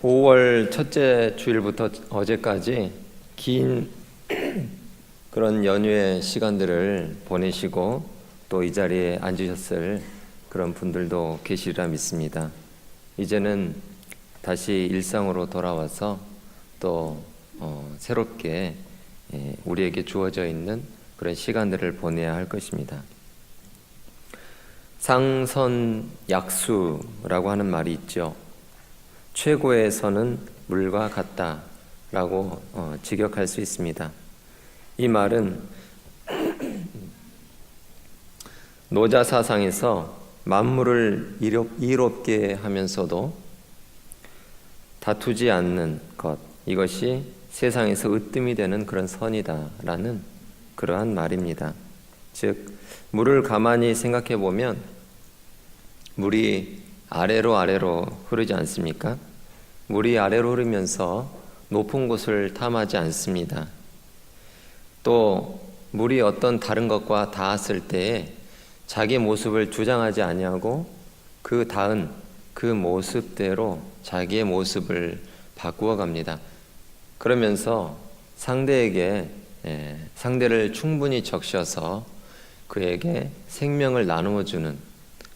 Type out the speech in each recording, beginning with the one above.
5월 첫째 주일부터 어제까지 긴 그런 연휴의 시간들을 보내시고 또 이 자리에 앉으셨을 그런 분들도 계시리라 믿습니다. 이제는 다시 일상으로 돌아와서 또 새롭게 우리에게 주어져 있는 그런 시간들을 보내야 할 것입니다. 상선약수라고 하는 말이 있죠. 최고의 선은 물과 같다라고 직역할 수 있습니다. 이 말은 노자 사상에서 만물을 이롭게 하면서도 다투지 않는 것, 이것이 세상에서 으뜸이 되는 그런 선이다라는 그러한 말입니다. 즉, 물을 가만히 생각해 보면 물이 아래로 흐르지 않습니까? 물이 아래로 흐르면서 높은 곳을 탐하지 않습니다. 또 물이 어떤 다른 것과 닿았을 때에 자기 모습을 주장하지 아니하고 그 닿은 그 모습대로 자기의 모습을 바꾸어 갑니다. 그러면서 상대를 충분히 적셔서 그에게 생명을 나누어 주는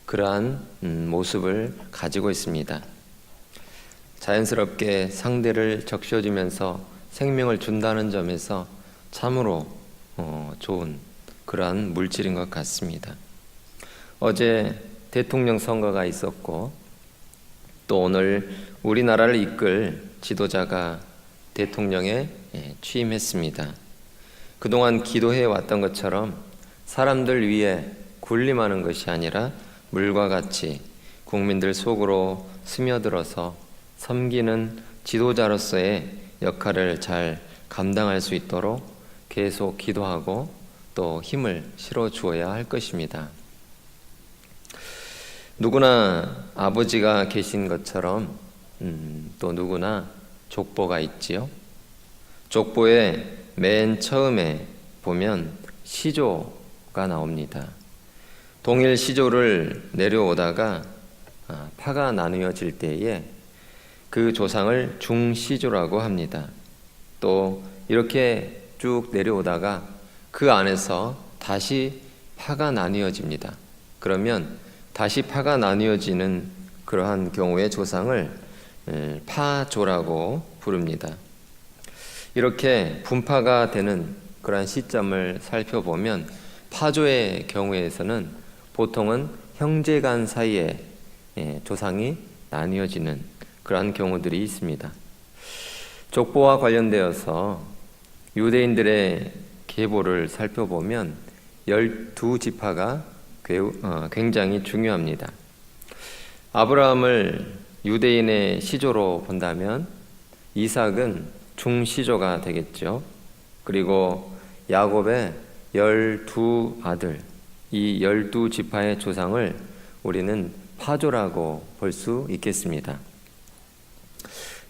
그러한 모습을 가지고 있습니다. 자연스럽게 상대를 적셔주면서 생명을 준다는 점에서 참으로 좋은 그러한 물질인 것 같습니다. 어제 대통령 선거가 있었고 또 오늘 우리나라를 이끌 지도자가 대통령에 취임했습니다. 그동안 기도해 왔던 것처럼 사람들 위해 군림하는 것이 아니라 물과 같이 국민들 속으로 스며들어서 섬기는 지도자로서의 역할을 잘 감당할 수 있도록 계속 기도하고 또 힘을 실어 주어야 할 것입니다. 누구나 아버지가 계신 것처럼 또 누구나 족보가 있지요. 족보의 맨 처음에 보면 시조가 나옵니다. 동일 시조를 내려오다가 파가 나누어질 때에 그 조상을 중시조라고 합니다. 또 이렇게 쭉 내려오다가 그 안에서 다시 파가 나뉘어집니다. 그러면 다시 파가 나뉘어지는 그러한 경우의 조상을 파조라고 부릅니다. 이렇게 분파가 되는 그러한 시점을 살펴보면 파조의 경우에서는 보통은 형제간 사이에 조상이 나뉘어지는 그러한 경우들이 있습니다. 족보와 관련되어서 유대인들의 계보를 살펴보면 12지파가 굉장히 중요합니다. 아브라함을 유대인의 시조로 본다면 이삭은 중시조가 되겠죠. 그리고 야곱의 12아들, 이 12지파의 조상을 우리는 파조라고 볼 수 있겠습니다.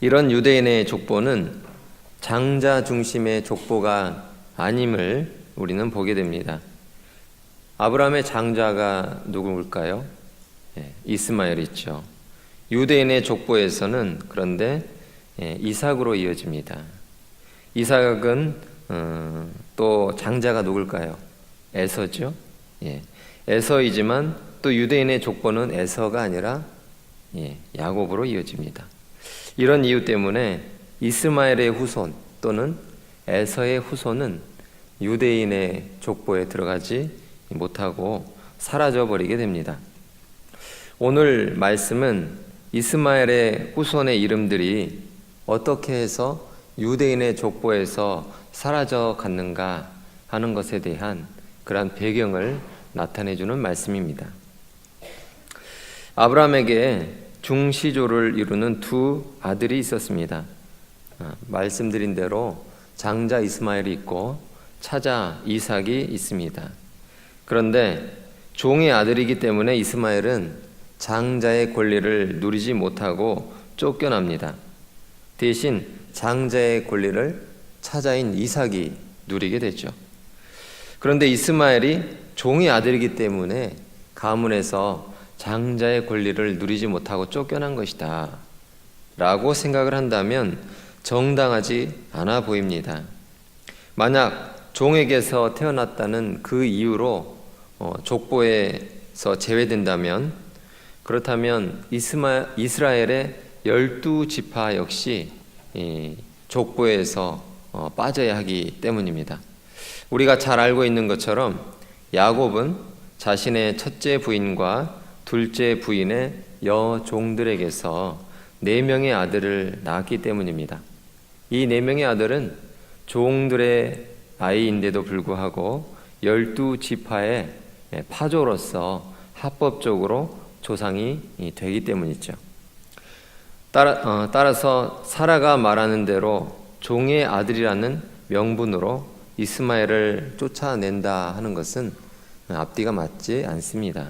이런 유대인의 족보는 장자 중심의 족보가 아님을 우리는 보게 됩니다. 아브라함의 장자가 누구일까요? 이스마엘이죠. 유대인의 족보에서는 그런데 이삭으로 이어집니다. 이삭은 또 장자가 누굴까요? 에서죠. 에서이지만 또 유대인의 족보는 에서가 아니라 야곱으로 이어집니다. 이런 이유 때문에 이스마엘의 후손 또는 에서의 후손은 유대인의 족보에 들어가지 못하고 사라져버리게 됩니다. 오늘 말씀은 이스마엘의 후손의 이름들이 어떻게 해서 유대인의 족보에서 사라져 갔는가 하는 것에 대한 그러한 배경을 나타내주는 말씀입니다. 아브라함에게 중시조를 이루는 두 아들이 있었습니다. 말씀드린 대로 장자 이스마엘이 있고 차자 이삭이 있습니다. 그런데 종의 아들이기 때문에 이스마엘은 장자의 권리를 누리지 못하고 쫓겨납니다. 대신 장자의 권리를 차자인 이삭이 누리게 됐죠. 그런데 이스마엘이 종의 아들이기 때문에 가문에서 장자의 권리를 누리지 못하고 쫓겨난 것이다. 라고 생각을 한다면 정당하지 않아 보입니다. 만약 종에게서 태어났다는 그 이유로 족보에서 제외된다면, 그렇다면 이스라엘의 12지파 역시 족보에서 빠져야 하기 때문입니다. 우리가 잘 알고 있는 것처럼 야곱은 자신의 첫째 부인과 둘째 부인의 여종들에게서 4명의 아들을 낳았기 때문입니다. 이 4명의 아들은 종들의 아이인데도 불구하고 12지파의 파조로서 합법적으로 조상이 되기 때문이죠. 따라서 사라가 말하는 대로 종의 아들이라는 명분으로 이스마엘을 쫓아낸다 하는 것은 앞뒤가 맞지 않습니다.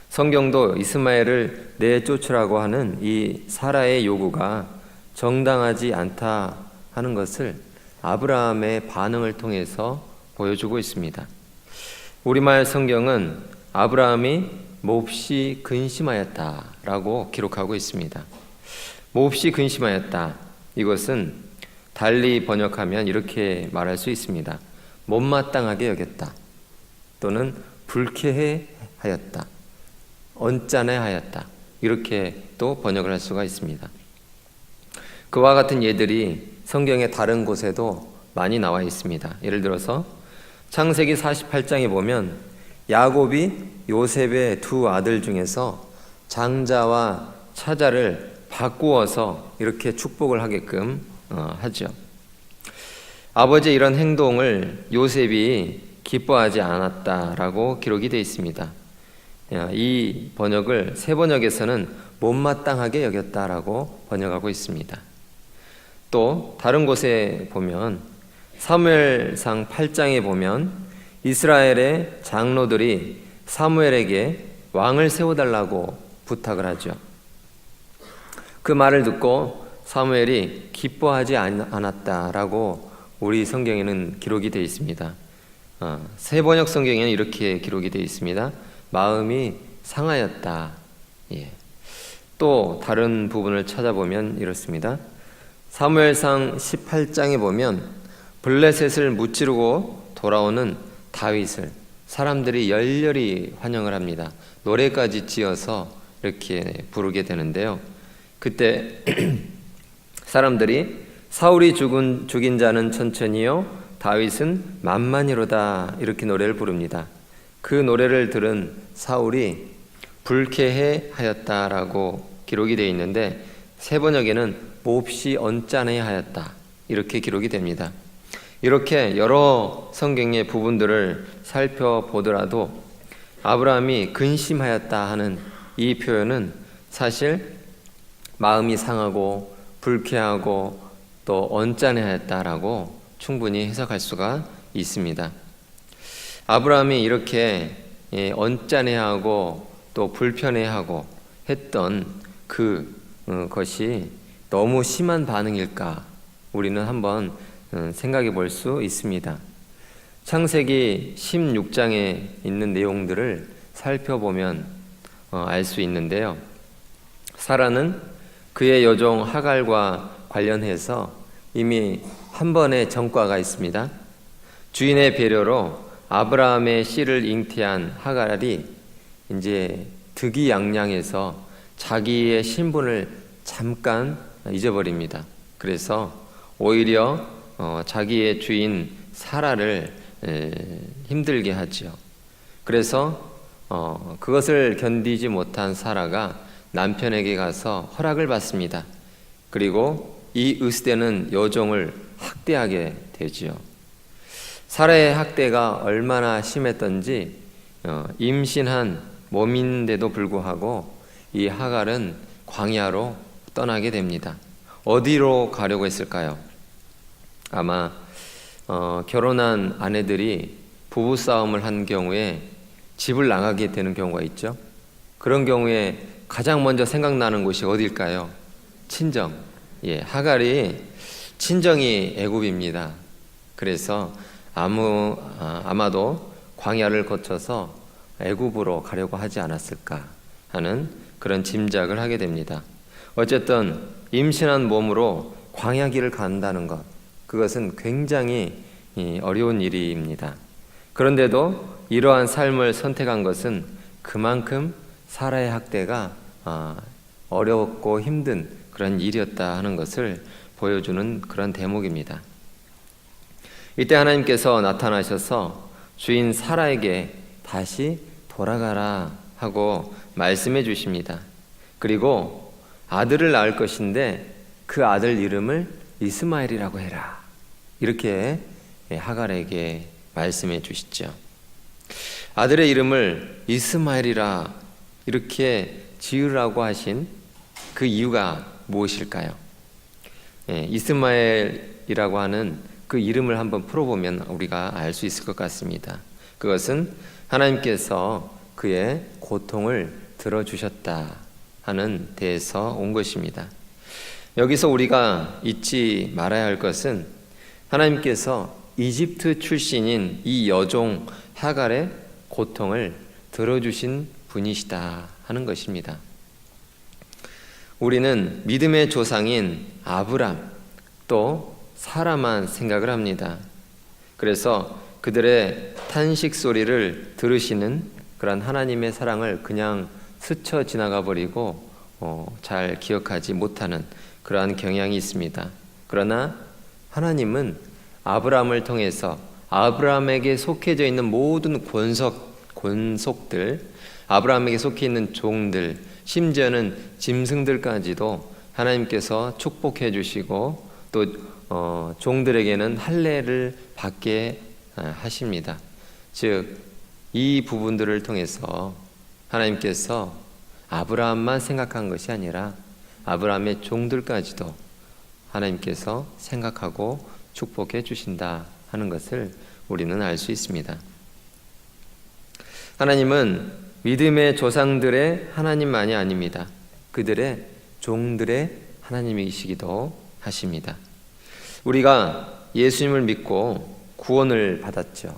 성경도 이스마엘을 내쫓으라고 하는 이 사라의 요구가 정당하지 않다 하는 것을 아브라함의 반응을 통해서 보여주고 있습니다. 우리말 성경은 아브라함이 몹시 근심하였다라고 기록하고 있습니다. 몹시 근심하였다. 이것은 달리 번역하면 이렇게 말할 수 있습니다. 못마땅하게 여겼다. 또는 불쾌해 하였다. 언짢아 하였다. 이렇게 또 번역을 할 수가 있습니다. 그와 같은 예들이 성경의 다른 곳에도 많이 나와 있습니다. 예를 들어서 창세기 48장에 보면 야곱이 요셉의 2 아들 중에서 장자와 차자를 바꾸어서 이렇게 축복을 하게끔 하죠. 아버지의 이런 행동을 요셉이 기뻐하지 않았다라고 기록이 되어 있습니다. 이 번역을 새 번역에서는 못마땅하게 여겼다라고 번역하고 있습니다. 또 다른 곳에 보면 사무엘상 8장에 보면 이스라엘의 장로들이 사무엘에게 왕을 세워달라고 부탁을 하죠. 그 말을 듣고 사무엘이 기뻐하지 않았다라고 우리 성경에는 기록이 되어 있습니다. 새 번역 성경에는 이렇게 기록이 되어 있습니다. 마음이 상하였다. 또 다른 부분을 찾아보면 이렇습니다. 사무엘상 18장에 보면 블레셋을 무찌르고 돌아오는 다윗을 사람들이 열렬히 환영을 합니다. 노래까지 지어서 이렇게 부르게 되는데요. 그때 사람들이 사울이 죽인 자는 천천히요 다윗은 만만히로다 이렇게 노래를 부릅니다. 그 노래를 들은 사울이 불쾌해 하였다라고 기록이 되어 있는데 새 번역에는 몹시 언짢아 하였다 이렇게 기록이 됩니다. 이렇게 여러 성경의 부분들을 살펴보더라도 아브라함이 근심하였다 하는 이 표현은 사실 마음이 상하고 불쾌하고 또 언짢아하였다라고 충분히 해석할 수가 있습니다. 아브라함이 이렇게 언짢아하고 또 불편해하고 했던 그것이 너무 심한 반응일까 우리는 한번 생각해 볼 수 있습니다. 창세기 16장에 있는 내용들을 살펴보면 알 수 있는데요. 사라는 그의 여종 하갈과 관련해서 이미 한 번의 전과가 있습니다. 주인의 배려로 아브라함의 씨를 잉태한 하갈이 이제 득이양양해서 자기의 신분을 잠깐 잊어버립니다. 그래서 오히려 자기의 주인 사라를 힘들게 하죠. 그래서 그것을 견디지 못한 사라가 남편에게 가서 허락을 받습니다. 그리고 이 으스대는 여종을 학대하게 되지요. 사라의 학대가 얼마나 심했던지 임신한 몸인데도 불구하고 이 하갈은 광야로 떠나게 됩니다. 어디로 가려고 했을까요? 아마 결혼한 아내들이 부부싸움을 한 경우에 집을 나가게 되는 경우가 있죠. 그런 경우에 가장 먼저 생각나는 곳이 어딜까요? 친정. 하갈이 친정이 애굽입니다. 그래서 아마도 광야를 거쳐서 애굽으로 가려고 하지 않았을까 하는 그런 짐작을 하게 됩니다. 어쨌든 임신한 몸으로 광야길을 간다는 것, 그것은 굉장히 어려운 일입니다. 그런데도 이러한 삶을 선택한 것은 그만큼 사라의 학대가 어렵고 힘든 그런 일이었다 하는 것을 보여주는 그런 대목입니다. 이때 하나님께서 나타나셔서 주인 사라에게 다시 돌아가라 하고 말씀해 주십니다. 그리고 아들을 낳을 것인데 그 아들 이름을 이스마엘이라고 해라, 이렇게 하갈에게 말씀해 주시죠. 아들의 이름을 이스마엘이라 이렇게 지으라고 하신 그 이유가 무엇일까요? 이스마엘이라고 하는 그 이름을 한번 풀어보면 우리가 알 수 있을 것 같습니다. 그것은 하나님께서 그의 고통을 들어주셨다 하는 데에서 온 것입니다. 여기서 우리가 잊지 말아야 할 것은 하나님께서 이집트 출신인 이 여종 하갈의 고통을 들어주신 분이시다 하는 것입니다. 우리는 믿음의 조상인 아브람 또 사라만 생각을 합니다. 그래서 그들의 탄식 소리를 들으시는 그런 하나님의 사랑을 그냥 스쳐 지나가 버리고 잘 기억하지 못하는 그러한 경향이 있습니다. 그러나 하나님은 아브라함을 통해서 아브라함에게 속해져 있는 모든 권속들, 아브라함에게 속해 있는 종들, 심지어는 짐승들까지도 하나님께서 축복해 주시고 또 종들에게는 할례를 받게 하십니다. 즉, 이 부분들을 통해서 하나님께서 아브라함만 생각한 것이 아니라 아브라함의 종들까지도 하나님께서 생각하고 축복해 주신다 하는 것을 우리는 알 수 있습니다. 하나님은 믿음의 조상들의 하나님만이 아닙니다. 그들의 종들의 하나님이시기도 하십니다. 우리가 예수님을 믿고 구원을 받았죠.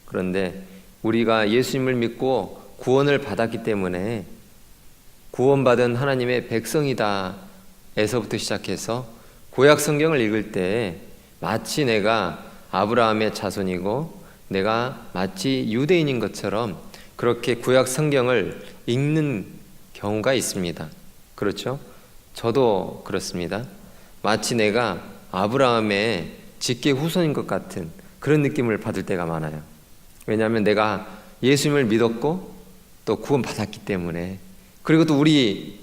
그런데 우리가 예수님을 믿고 구원을 받았기 때문에 구원받은 하나님의 백성이다 에서부터 시작해서 구약 성경을 읽을 때 마치 내가 아브라함의 자손이고 내가 마치 유대인인 것처럼 그렇게 구약 성경을 읽는 경우가 있습니다. 그렇죠? 저도 그렇습니다. 마치 내가 아브라함의 직계 후손인 것 같은 그런 느낌을 받을 때가 많아요. 왜냐하면 내가 예수님을 믿었고 또 구원받았기 때문에, 그리고 또 우리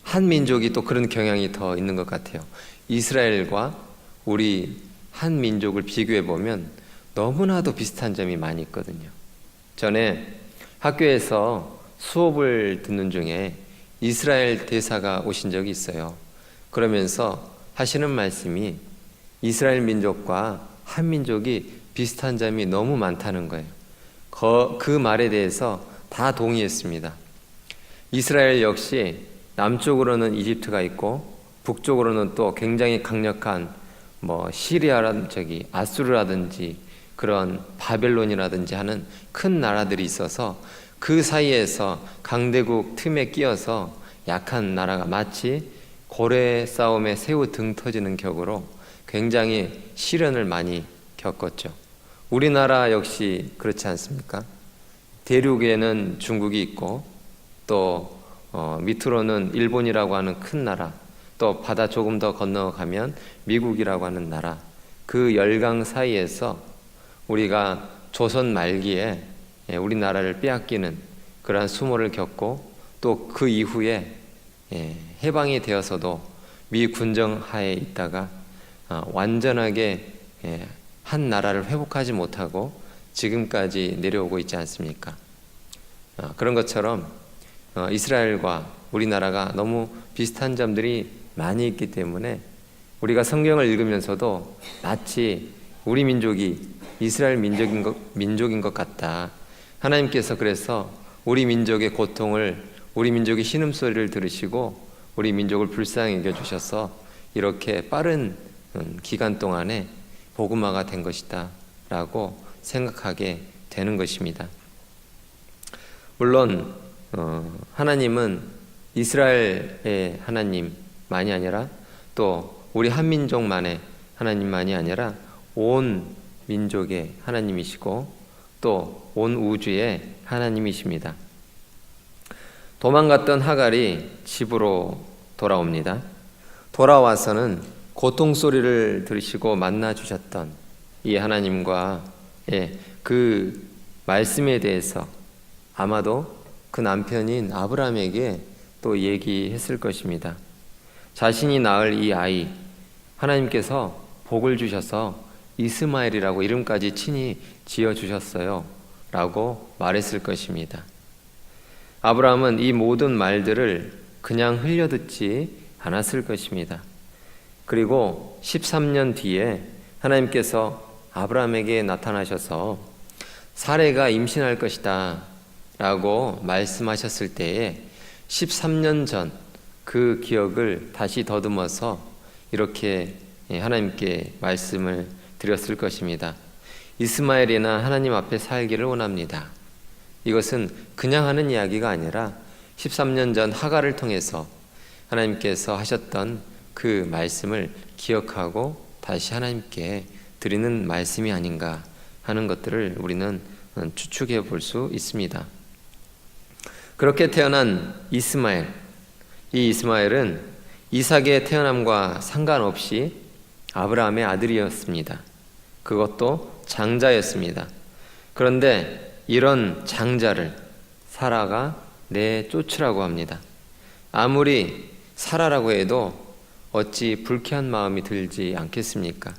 한 민족이 또 그런 경향이 더 있는 것 같아요. 이스라엘과 우리 한 민족을 비교해 보면 너무나도 비슷한 점이 많이 있거든요. 전에 학교에서 수업을 듣는 중에 이스라엘 대사가 오신 적이 있어요. 그러면서 하시는 말씀이 이스라엘 민족과 한 민족이 비슷한 점이 너무 많다는 거예요. 그 말에 대해서 다 동의했습니다. 이스라엘 역시 남쪽으로는 이집트가 있고 북쪽으로는 또 굉장히 강력한 시리아라든지 아수르라든지 그런 바벨론이라든지 하는 큰 나라들이 있어서 그 사이에서 강대국 틈에 끼어서 약한 나라가 마치 고래 싸움에 새우 등 터지는 격으로 굉장히 시련을 많이 겪었죠. 우리나라 역시 그렇지 않습니까? 대륙에는 중국이 있고 또 밑으로는 일본이라고 하는 큰 나라, 또 바다 조금 더 건너가면 미국이라고 하는 나라, 그 열강 사이에서 우리가 조선 말기에 우리나라를 빼앗기는 그러한 수모를 겪고 또 그 이후에 해방이 되어서도 미 군정 하에 있다가 완전하게 한 나라를 회복하지 못하고 지금까지 내려오고 있지 않습니까? 그런 것처럼 이스라엘과 우리나라가 너무 비슷한 점들이 많이 있기 때문에 우리가 성경을 읽으면서도 마치 우리 민족이 이스라엘 민족인 것 같다. 하나님께서 그래서 우리 민족의 고통을, 우리 민족의 신음소리를 들으시고 우리 민족을 불쌍히 여겨주셔서 이렇게 빠른 기간 동안에 복음화가 된 것이다 라고 생각하게 되는 것입니다. 물론 하나님은 이스라엘의 하나님, 하나님만이 아니라 또 우리 한민족만의 하나님만이 아니라 온 민족의 하나님이시고 또 온 우주의 하나님이십니다. 도망갔던 하갈이 집으로 돌아옵니다. 돌아와서는 고통소리를 들으시고 만나주셨던 이 하나님과 그 말씀에 대해서 아마도 그 남편인 아브라함에게 또 얘기했을 것입니다. 자신이 낳을 이 아이, 하나님께서 복을 주셔서 이스마엘이라고 이름까지 친히 지어주셨어요 라고 말했을 것입니다. 아브라함은 이 모든 말들을 그냥 흘려듣지 않았을 것입니다. 그리고 13년 뒤에 하나님께서 아브라함에게 나타나셔서 사레가 임신할 것이다 라고 말씀하셨을 때에 13년 전 그 기억을 다시 더듬어서 이렇게 하나님께 말씀을 드렸을 것입니다. 이스마엘이나 하나님 앞에 살기를 원합니다. 이것은 그냥 하는 이야기가 아니라 13년 전 하갈을 통해서 하나님께서 하셨던 그 말씀을 기억하고 다시 하나님께 드리는 말씀이 아닌가 하는 것들을 우리는 추측해 볼 수 있습니다. 그렇게 태어난 이스마엘, 이 이스마엘은 이삭의 태어남과 상관없이 아브라함의 아들이었습니다. 그것도 장자였습니다. 그런데 이런 장자를 사라가 내쫓으라고 합니다. 아무리 사라라고 해도 어찌 불쾌한 마음이 들지 않겠습니까?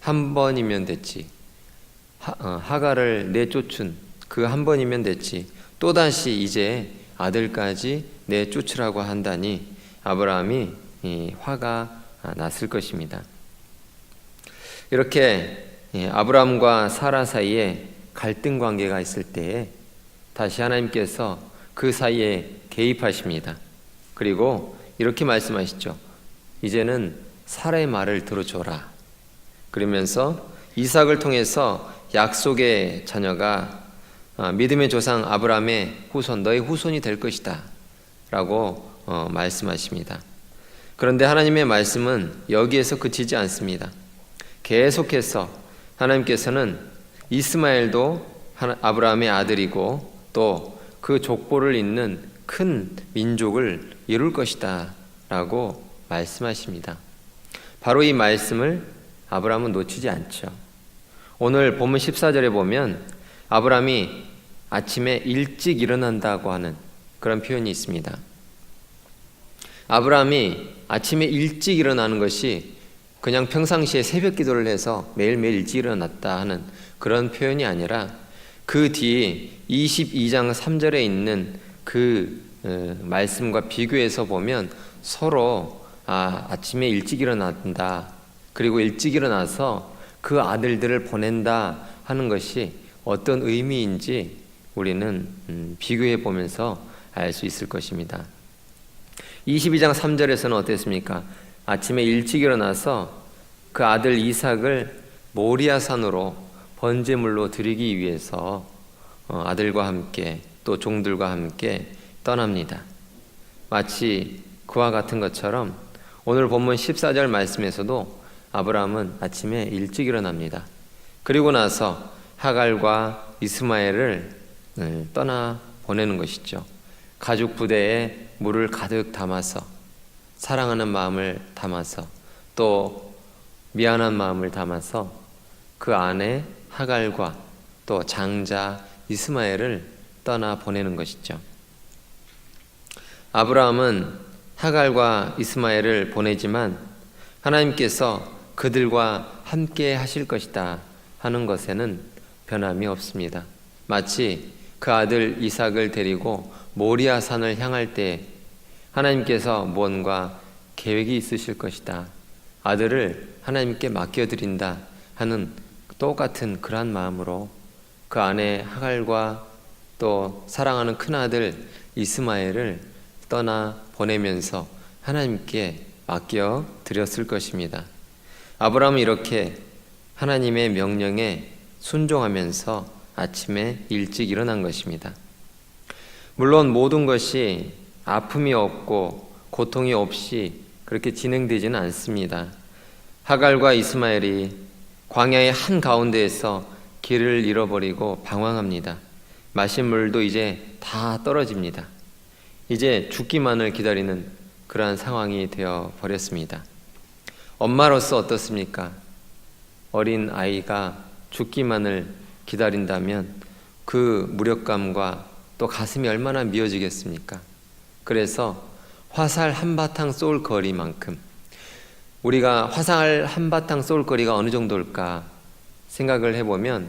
한 번이면 됐지. 하갈을 내쫓은 그 한 번이면 됐지. 또다시 이제 아들까지 내쫓으라고 한다니 아브라함이 화가 났을 것입니다. 이렇게 아브라함과 사라 사이에 갈등 관계가 있을 때에 다시 하나님께서 그 사이에 개입하십니다. 그리고 이렇게 말씀하시죠. 이제는 사라의 말을 들어줘라. 그러면서 이삭을 통해서 약속의 자녀가 믿음의 조상 아브라함의 후손, 너의 후손이 될 것이다 라고 말씀하십니다. 그런데 하나님의 말씀은 여기에서 그치지 않습니다. 계속해서 하나님께서는 이스마엘도 아브라함의 아들이고 또 그 족보를 잇는 큰 민족을 이룰 것이다 라고 말씀하십니다. 바로 이 말씀을 아브라함은 놓치지 않죠. 오늘 본문 14절에 보면 아브라함이 아침에 일찍 일어난다고 하는 그런 표현이 있습니다. 아브라함이 아침에 일찍 일어나는 것이 그냥 평상시에 새벽 기도를 해서 매일매일 일찍 일어났다 하는 그런 표현이 아니라 그 뒤 22장 3절에 있는 그 말씀과 비교해서 보면 서로 아침에 일찍 일어난다, 그리고 일찍 일어나서 그 아들들을 보낸다 하는 것이 어떤 의미인지 우리는 비교해 보면서 알 수 있을 것입니다. 22장 3절에서는 어땠습니까? 아침에 일찍 일어나서 그 아들 이삭을 모리아산으로 번제물로 드리기 위해서 아들과 함께 또 종들과 함께 떠납니다. 마치 그와 같은 것처럼 오늘 본문 14절 말씀에서도 아브라함은 아침에 일찍 일어납니다. 그리고 나서 하갈과 이스마엘을 떠나 보내는 것이죠. 가죽 부대에 물을 가득 담아서 사랑하는 마음을 담아서 또 미안한 마음을 담아서 그 안에 하갈과 또 장자 이스마엘을 떠나 보내는 것이죠. 아브라함은 하갈과 이스마엘을 보내지만 하나님께서 그들과 함께 하실 것이다 하는 것에는 변함이 없습니다. 마치 그 아들 이삭을 데리고 모리아산을 향할 때 하나님께서 뭔가 계획이 있으실 것이다, 아들을 하나님께 맡겨드린다 하는 똑같은 그러한 마음으로 그 안에 하갈과 또 사랑하는 큰아들 이스마엘을 떠나 보내면서 하나님께 맡겨드렸을 것입니다. 아브라함은 이렇게 하나님의 명령에 순종하면서 아침에 일찍 일어난 것입니다. 물론 모든 것이 아픔이 없고 고통이 없이 그렇게 진행되지는 않습니다. 하갈과 이스마엘이 광야의 한 가운데에서 길을 잃어버리고 방황합니다. 마실 물도 이제 다 떨어집니다. 이제 죽기만을 기다리는 그러한 상황이 되어 버렸습니다. 엄마로서 어떻습니까? 어린 아이가 죽기만을 기다린다면 그 무력감과 또 가슴이 얼마나 미어지겠습니까? 그래서 화살 한바탕 쏠 거리만큼, 우리가 화살 한바탕 쏠 거리가 어느 정도일까 생각을 해보면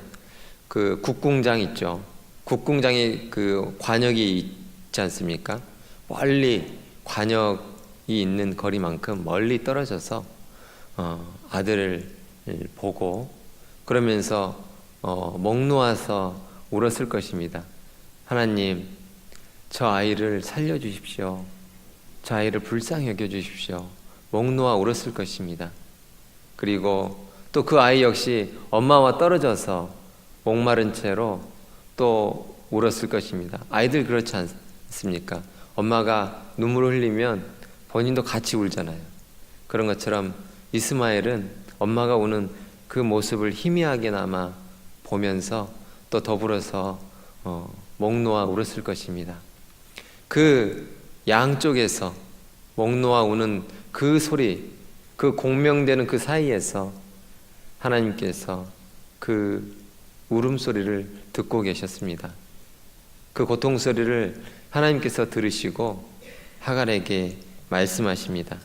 그 국궁장 있죠. 국궁장에 그 관역이 있지 않습니까? 멀리 관역이 있는 거리만큼 멀리 떨어져서 아들을 보고 그러면서 목 놓아서 울었을 것입니다. 하나님, 저 아이를 살려주십시오. 저 아이를 불쌍히 여겨주십시오. 목 놓아 울었을 것입니다. 그리고 또 그 아이 역시 엄마와 떨어져서 목마른 채로 또 울었을 것입니다. 아이들 그렇지 않습니까? 엄마가 눈물을 흘리면 본인도 같이 울잖아요. 그런 것처럼 이스마엘은 엄마가 우는 그 모습을 희미하게나마 보면서 또 더불어서 목 놓아 울었을 것입니다. 그 양쪽에서 목 놓아 우는 그 소리, 그 공명되는 그 사이에서 하나님께서 그 울음소리를 듣고 계셨습니다. 그 고통소리를 하나님께서 들으시고 하갈에게 말씀하십니다.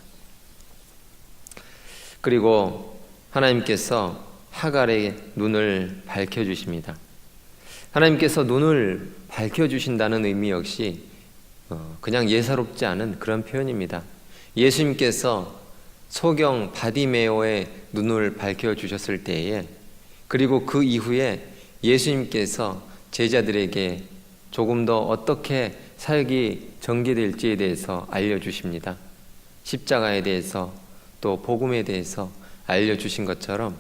그리고 하나님께서 하갈의 눈을 밝혀주십니다. 하나님께서 눈을 밝혀주신다는 의미 역시 그냥 예사롭지 않은 그런 표현입니다. 예수님께서 소경 바디메오의 눈을 밝혀주셨을 때에, 그리고 그 이후에 예수님께서 제자들에게 조금 더 어떻게 사역이 전개될지에 대해서 알려주십니다. 십자가에 대해서 또 복음에 대해서 알려주신 것처럼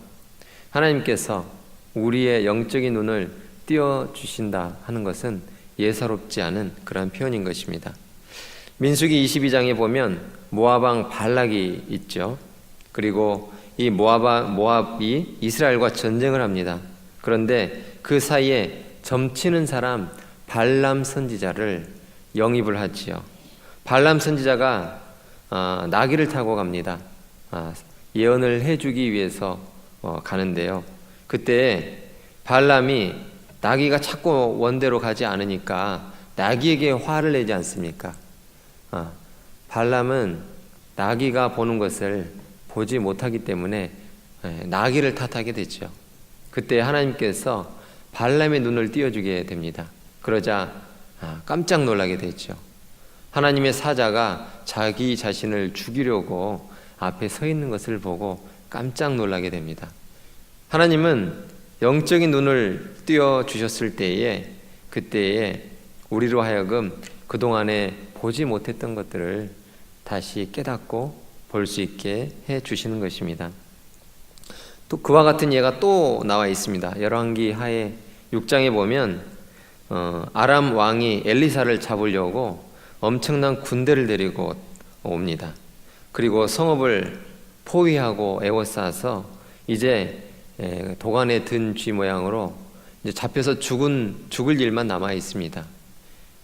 하나님께서 우리의 영적인 눈을 띄워주신다 하는 것은 예사롭지 않은 그런 표현인 것입니다. 민수기 22장에 보면 모압 왕 발락이 있죠. 그리고 이 모압이 이스라엘과 전쟁을 합니다. 그런데 그 사이에 점치는 사람 발람 선지자를 영입을 하지요. 발람 선지자가 나귀를 타고 갑니다. 예언을 해주기 위해서 가는데요. 그때 발람이 나귀가 자꾸 원대로 가지 않으니까 나귀에게 화를 내지 않습니까? 발람은 나귀가 보는 것을 보지 못하기 때문에 나귀를 탓하게 되죠. 그때 하나님께서 발람의 눈을 띄워주게 됩니다. 그러자 깜짝 놀라게 되죠. 하나님의 사자가 자기 자신을 죽이려고 앞에 서 있는 것을 보고 깜짝 놀라게 됩니다. 하나님은 영적인 눈을 띄워주셨을 때에, 그때에 우리로 하여금 그동안에 보지 못했던 것들을 다시 깨닫고 볼 수 있게 해주시는 것입니다. 또 그와 같은 예가 또 나와 있습니다. 열왕기 하에 6장에 보면 아람 왕이 엘리사를 잡으려고 엄청난 군대를 데리고 옵니다. 그리고 성읍을 포위하고 에워싸서 이제 도관에 든 쥐 모양으로 이제 잡혀서 죽을 일만 남아 있습니다.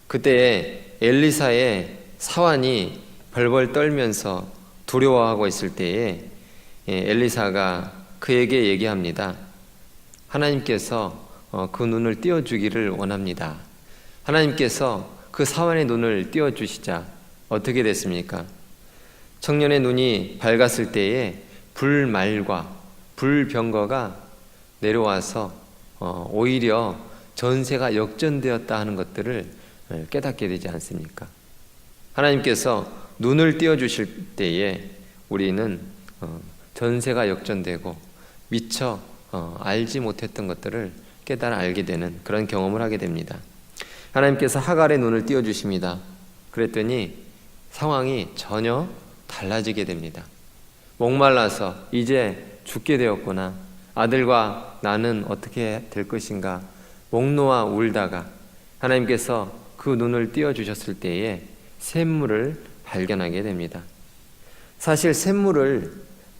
그때 엘리사의 사환이 벌벌 떨면서 두려워하고 있을 때에 엘리사가 그에게 얘기합니다. 하나님께서 그 눈을 띄워주기를 원합니다. 하나님께서 그 사환의 눈을 띄워주시자 어떻게 됐습니까? 청년의 눈이 밝았을 때에 불말과 불병거가 내려와서 오히려 전세가 역전되었다 하는 것들을 깨닫게 되지 않습니까? 하나님께서 눈을 띄워주실 때에 우리는 전세가 역전되고 미처 알지 못했던 것들을 깨달아 알게 되는 그런 경험을 하게 됩니다. 하나님께서 하갈의 눈을 띄워주십니다. 그랬더니 상황이 전혀 달라지게 됩니다. 목말라서 이제 죽게 되었구나. 아들과 나는 어떻게 될 것인가. 목 놓아 울다가 하나님께서 그 눈을 띄워주셨을 때에 샘물을 발견하게 됩니다. 사실 샘물을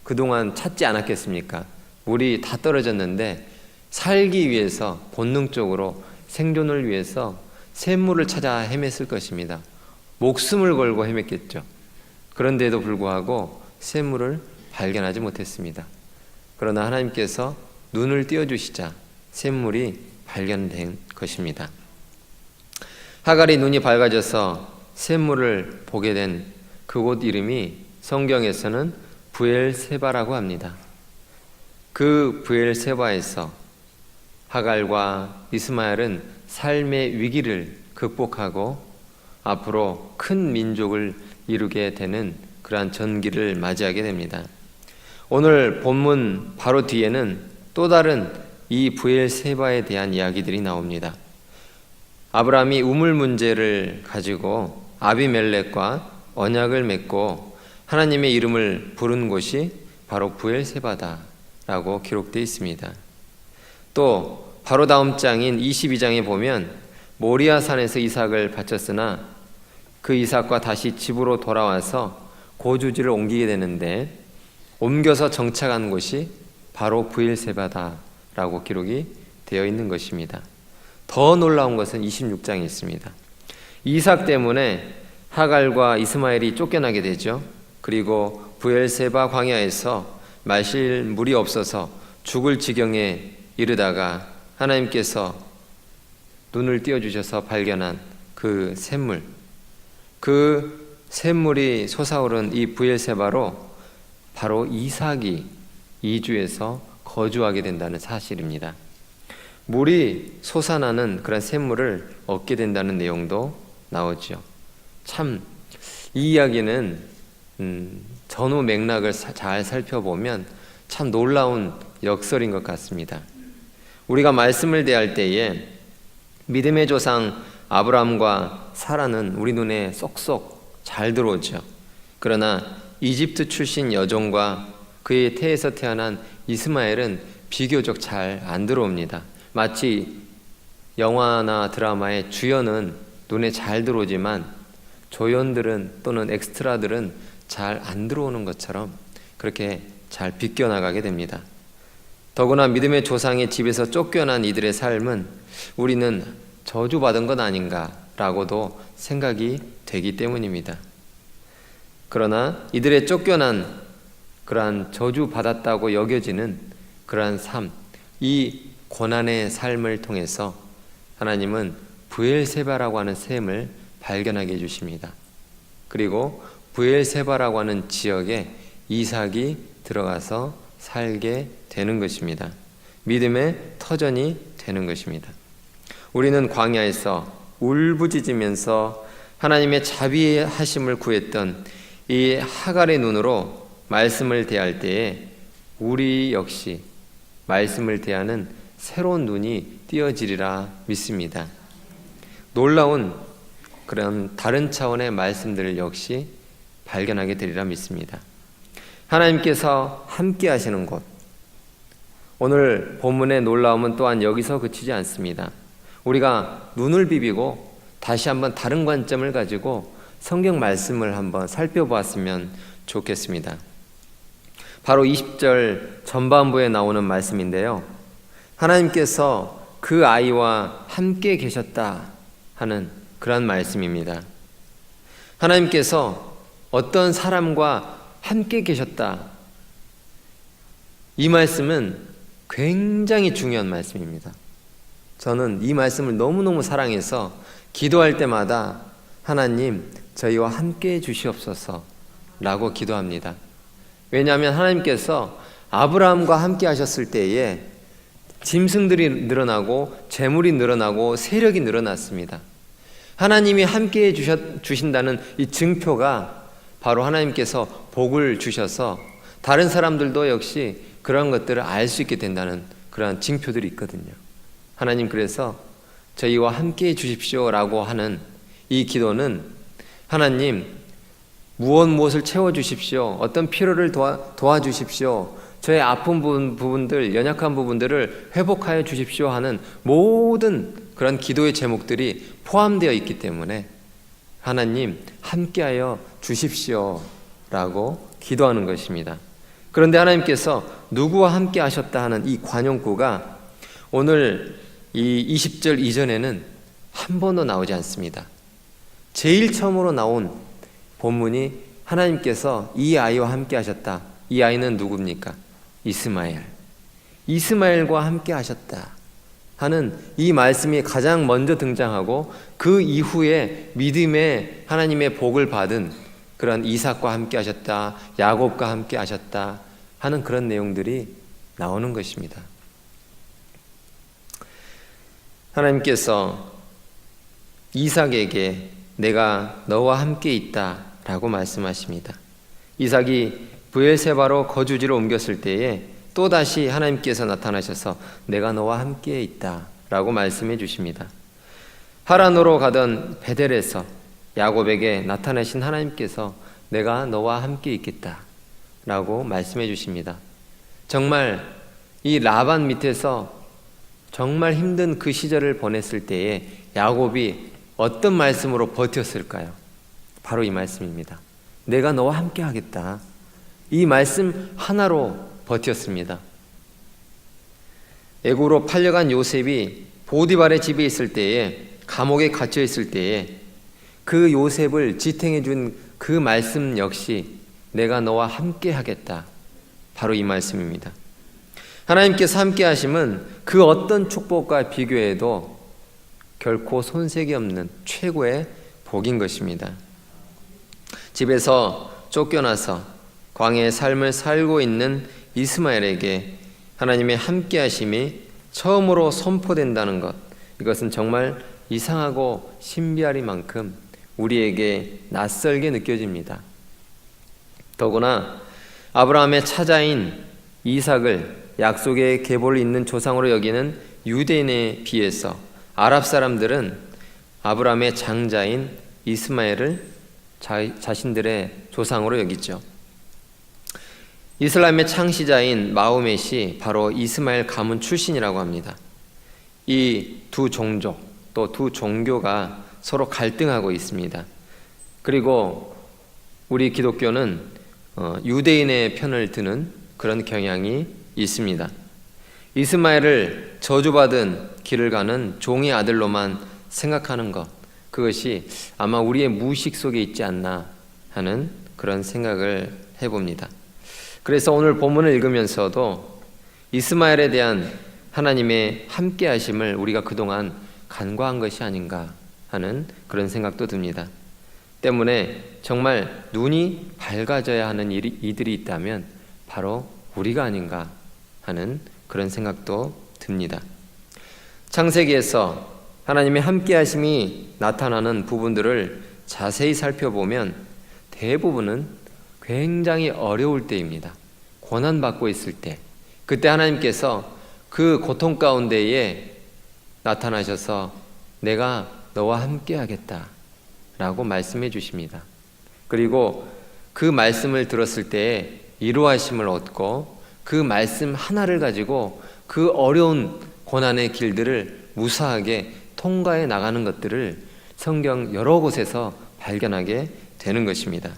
그동안 찾지 않았겠습니까? 물이 다 떨어졌는데 살기 위해서 본능적으로 생존을 위해서 샘물을 찾아 헤맸을 것입니다. 목숨을 걸고 헤맸겠죠. 그런데도 불구하고 샘물을 발견하지 못했습니다. 그러나 하나님께서 눈을 띄워주시자 샘물이 발견된 것입니다. 하갈이 눈이 밝아져서 샘물을 보게 된 그곳 이름이 성경에서는 브엘세바라고 합니다. 그 브엘세바에서 하갈과 이스마엘은 삶의 위기를 극복하고 앞으로 큰 민족을 이루게 되는 그러한 전기를 맞이하게 됩니다. 오늘 본문 바로 뒤에는 또 다른 이 브엘세바에 대한 이야기들이 나옵니다. 아브라함이 우물 문제를 가지고 아비멜렉과 언약을 맺고 하나님의 이름을 부른 곳이 바로 브엘세바다라고 기록되어 있습니다. 또 바로 다음 장인 22장에 보면 모리아산에서 이삭을 바쳤으나 그 이삭과 다시 집으로 돌아와서 거주지를 옮기게 되는데 옮겨서 정착한 곳이 바로 브엘세바다라고 기록이 되어 있는 것입니다. 더 놀라운 것은 26장에 있습니다. 이삭 때문에 하갈과 이스마엘이 쫓겨나게 되죠. 그리고 브엘세바 광야에서 마실 물이 없어서 죽을 지경에 이르다가 하나님께서 눈을 띄워주셔서 발견한 그 샘물, 그 샘물이 솟아오른 이 브엘세바로 바로 이삭이 이주해서 거주하게 된다는 사실입니다. 물이 솟아나는 그런 샘물을 얻게 된다는 내용도 나오죠. 참 이 이야기는 전후 맥락을 잘 살펴보면 참 놀라운 역설인 것 같습니다. 우리가 말씀을 대할 때에 믿음의 조상 아브라함과 사라는 우리 눈에 쏙쏙 잘 들어오죠. 그러나 이집트 출신 여종과 그의 태에서 태어난 이스마엘은 비교적 잘 안 들어옵니다. 마치 영화나 드라마의 주연은 눈에 잘 들어오지만 조연들은 또는 엑스트라들은 잘 안 들어오는 것처럼 그렇게 잘 비껴나가게 됩니다. 더구나 믿음의 조상의 집에서 쫓겨난 이들의 삶은 우리는 저주받은 것 아닌가라고도 생각이 되기 때문입니다. 그러나 이들의 쫓겨난 그러한 저주받았다고 여겨지는 그러한 삶, 이 고난의 삶을 통해서 하나님은 브엘세바라고 하는 샘을 발견하게 해주십니다. 그리고 브엘세바라고 하는 지역에 이삭이 들어가서 살게 되는 것입니다. 믿음의 터전이 되는 것입니다. 우리는 광야에서 울부짖으면서 하나님의 자비하심을 구했던 이 하갈의 눈으로 말씀을 대할 때에 우리 역시 말씀을 대하는 새로운 눈이 띄어지리라 믿습니다. 놀라운 그런 다른 차원의 말씀들을 역시 발견하게 되리라 믿습니다. 하나님께서 함께 하시는 곳, 오늘 본문의 놀라움은 또한 여기서 그치지 않습니다. 우리가 눈을 비비고 다시 한번 다른 관점을 가지고 성경 말씀을 한번 살펴보았으면 좋겠습니다. 바로 20절 전반부에 나오는 말씀인데요. 하나님께서 그 아이와 함께 계셨다 하는 그런 말씀입니다. 하나님께서 어떤 사람과 함께 계셨다. 이 말씀은 굉장히 중요한 말씀입니다. 저는 이 말씀을 너무너무 사랑해서 기도할 때마다 하나님 저희와 함께 해주시옵소서 라고 기도합니다. 왜냐하면 하나님께서 아브라함과 함께 하셨을 때에 짐승들이 늘어나고 재물이 늘어나고 세력이 늘어났습니다. 하나님이 함께 주신다는 이 증표가 바로 하나님께서 복을 주셔서 다른 사람들도 역시 그런 것들을 알 수 있게 된다는 그런 징표들이 있거든요. 하나님 그래서 저희와 함께 해 주십시오라고 하는 이 기도는 하나님 무엇을 채워주십시오. 어떤 필요를 도와주십시오. 저의 아픈 부분들, 연약한 부분들을 회복하여 주십시오 하는 모든 그런 기도의 제목들이 포함되어 있기 때문에 하나님 함께하여 주십시오 라고 기도하는 것입니다. 그런데 하나님께서 누구와 함께 하셨다 하는 이 관용구가 오늘 이 20절 이전에는 한 번도 나오지 않습니다. 제일 처음으로 나온 본문이 하나님께서 이 아이와 함께 하셨다. 이 아이는 누굽니까? 이스마엘. 이스마엘과 함께 하셨다 하는 이 말씀이 가장 먼저 등장하고, 그 이후에 믿음의 하나님의 복을 받은 그런 이삭과 함께 하셨다, 야곱과 함께 하셨다 하는 그런 내용들이 나오는 것입니다. 하나님께서 이삭에게 내가 너와 함께 있다 라고 말씀하십니다. 이삭이 브엘세바로 거주지로 옮겼을 때에 또다시 하나님께서 나타나셔서 내가 너와 함께 있다 라고 말씀해 주십니다. 하란으로 가던 베델에서 야곱에게 나타나신 하나님께서 내가 너와 함께 있겠다 라고 말씀해 주십니다. 정말 이 라반 밑에서 정말 힘든 그 시절을 보냈을 때에 야곱이 어떤 말씀으로 버텼을까요? 바로 이 말씀입니다. 내가 너와 함께 하겠다. 이 말씀 하나로 버텼습니다. 애굽으로 팔려간 요셉이 보디발의 집에 있을 때에, 감옥에 갇혀 있을 때에 그 요셉을 지탱해 준 그 말씀 역시 내가 너와 함께 하겠다. 바로 이 말씀입니다. 하나님께서 함께 하심은 그 어떤 축복과 비교해도 결코 손색이 없는 최고의 복인 것입니다. 집에서 쫓겨나서 광야의 삶을 살고 있는 이스마엘에게 하나님의 함께 하심이 처음으로 선포된다는 것, 이것은 정말 이상하고 신비하리만큼 우리에게 낯설게 느껴집니다. 더구나 아브라함의 차자인 이삭을 약속의 계보를 잇는 조상으로 여기는 유대인에 비해서 아랍 사람들은 아브라함의 장자인 이스마엘을 자신들의 조상으로 여기죠. 이슬람의 창시자인 마호멧이 바로 이스마엘 가문 출신이라고 합니다. 이 두 종족, 또 두 종교가 서로 갈등하고 있습니다. 그리고 우리 기독교는 유대인의 편을 드는 그런 경향이 있습니다. 이스마엘을 저주받은 길을 가는 종의 아들로만 생각하는 것, 그것이 아마 우리의 무의식 속에 있지 않나 하는 그런 생각을 해봅니다. 그래서 오늘 본문을 읽으면서도 이스마엘에 대한 하나님의 함께 하심을 우리가 그동안 간과한 것이 아닌가 하는 그런 생각도 듭니다. 때문에 정말 눈이 밝아져야 하는 이들이 있다면 바로 우리가 아닌가 하는 그런 생각도 듭니다. 창세기에서 하나님의 함께 하심이 나타나는 부분들을 자세히 살펴보면 대부분은 굉장히 어려울 때입니다. 고난받고 있을 때, 그때 하나님께서 그 고통 가운데에 나타나셔서 내가 너와 함께 하겠다 라고 말씀해 주십니다. 그리고 그 말씀을 들었을 때에 이루하심을 얻고 그 말씀 하나를 가지고 그 어려운 고난의 길들을 무사하게 통과해 나가는 것들을 성경 여러 곳에서 발견하게 되는 것입니다.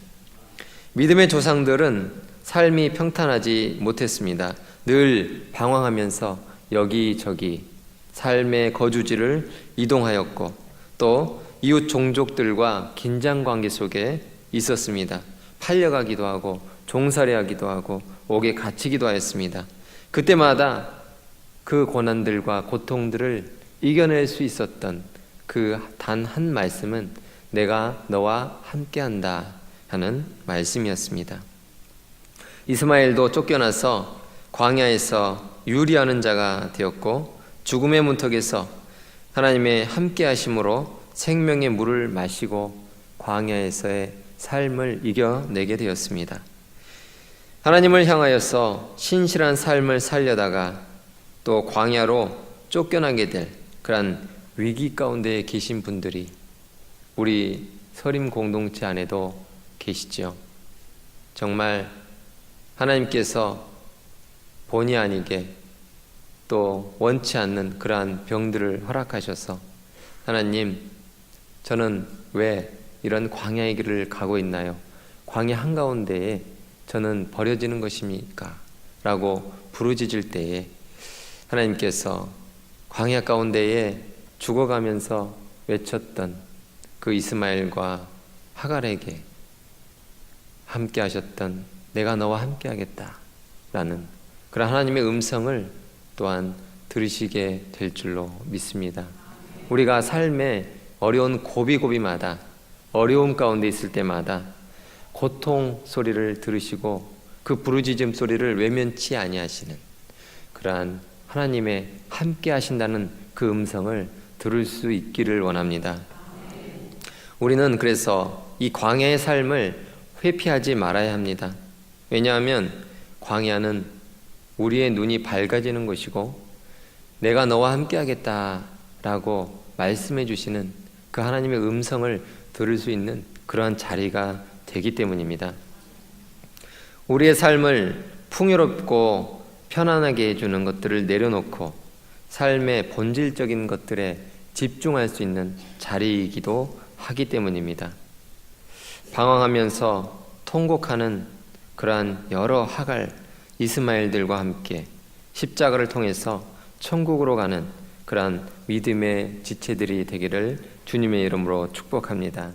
믿음의 조상들은 삶이 평탄하지 못했습니다. 늘 방황하면서 여기저기 삶의 거주지를 이동하였고 또 이웃 종족들과 긴장 관계 속에 있었습니다. 팔려가기도 하고 종살이하기도 하고 옥에 갇히기도 하였습니다. 그때마다 그 고난들과 고통들을 이겨낼 수 있었던 그 단 한 말씀은 내가 너와 함께한다 하는 말씀이었습니다. 이스마엘도 쫓겨나서 광야에서 유리하는 자가 되었고 죽음의 문턱에서 하나님의 함께하심으로 생명의 물을 마시고 광야에서의 삶을 이겨내게 되었습니다. 하나님을 향하여서 신실한 삶을 살려다가 또 광야로 쫓겨나게 될 그러한 위기 가운데 계신 분들이 우리 서림 공동체 안에도 계시죠. 정말 하나님께서 본의 아니게 또 원치 않는 그러한 병들을 허락하셔서 하나님, 저는 왜 이런 광야의 길을 가고 있나요? 광야 한가운데에 저는 버려지는 것입니까? 라고 부르짖을 때에 하나님께서 광야 가운데에 죽어가면서 외쳤던 그 이스마엘과 하갈에게 함께 하셨던 내가 너와 함께 하겠다 라는 그런 하나님의 음성을 또한 들으시게 될 줄로 믿습니다. 우리가 삶의 어려운 고비고비마다 어려움 가운데 있을 때마다 고통 소리를 들으시고 그 부르짖음 소리를 외면치 아니하시는 그러한 하나님의 함께 하신다는 그 음성을 들을 수 있기를 원합니다. 우리는 그래서 이 광야의 삶을 회피하지 말아야 합니다. 왜냐하면 광야는 우리의 눈이 밝아지는 것이고 내가 너와 함께 하겠다라고 말씀해 주시는 그 하나님의 음성을 들을 수 있는 그러한 자리가 되기 때문입니다. 우리의 삶을 풍요롭고 편안하게 해주는 것들을 내려놓고 삶의 본질적인 것들에 집중할 수 있는 자리이기도 하기 때문입니다. 방황하면서 통곡하는 그러한 여러 하갈 이스마엘들과 함께 십자가를 통해서 천국으로 가는 그러한 믿음의 지체들이 되기를 주님의 이름으로 축복합니다.